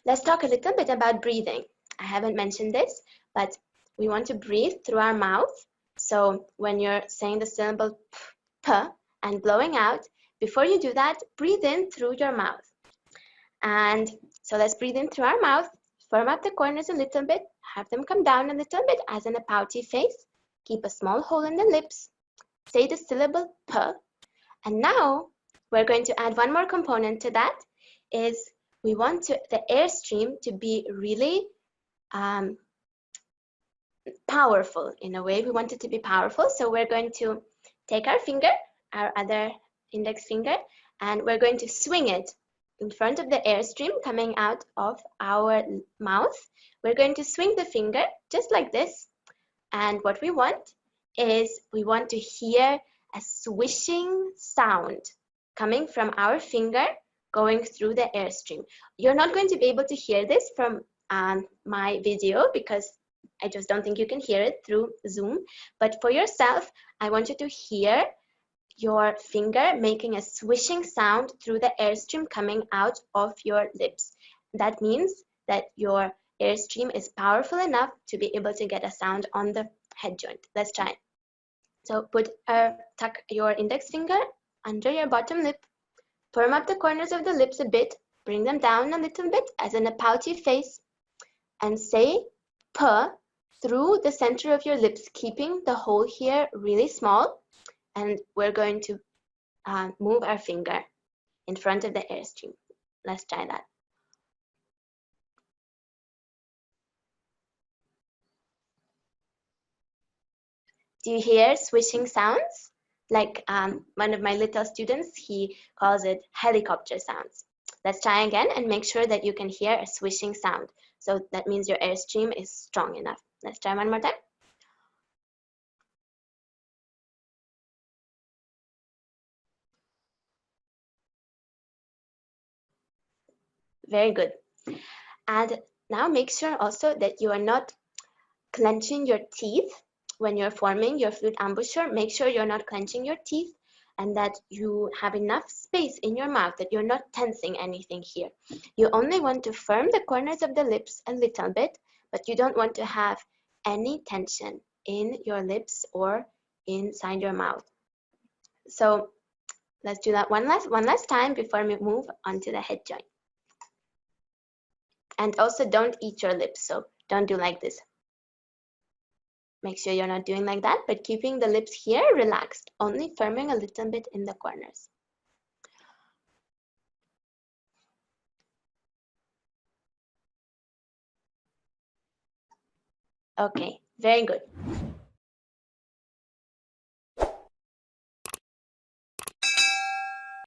Let's talk a little bit about breathing. I haven't mentioned this, but we want to breathe through our mouth. So when you're saying the syllable p and blowing out, before you do that, breathe in through your mouth. And so let's breathe in through our mouth, firm up the corners a little bit, have them come down a little bit as in a pouty face, keep a small hole in the lips, say the syllable p, and now we're going to add one more component to that, is we want the airstream to be really powerful. In a way, we want it to be powerful, so we're going to take our finger, our other index finger, and we're going to swing it in front of the airstream coming out of our mouth. We're going to swing the finger just like this, and what we want is we want to hear a swishing sound coming from our finger going through the airstream. You're not going to be able to hear this from my video because I just don't think you can hear it through Zoom, but for yourself, I want you to hear your finger making a swishing sound through the airstream coming out of your lips. That means that your airstream is powerful enough to be able to get a sound on the head joint. Let's try it. So tuck your index finger under your bottom lip, firm up the corners of the lips a bit, bring them down a little bit as in a pouty face, and say p through the center of your lips, keeping the hole here really small. And we're going to move our finger in front of the airstream. Let's try that. Do you hear swishing sounds? Like one of my little students, he calls it helicopter sounds. Let's try again and make sure that you can hear a swishing sound. So that means your airstream is strong enough. Let's try one more time. Very good. And now make sure also that you are not clenching your teeth when you're forming your flute embouchure. Make sure you're not clenching your teeth and that you have enough space in your mouth, that you're not tensing anything here. You only want to firm the corners of the lips a little bit, but you don't want to have any tension in your lips or inside your mouth. So let's do that one last time before we move on to the head joint. And also don't eat your lips, so don't do like this. Make sure you're not doing like that, but keeping the lips here relaxed, only firming a little bit in the corners. Okay, very good.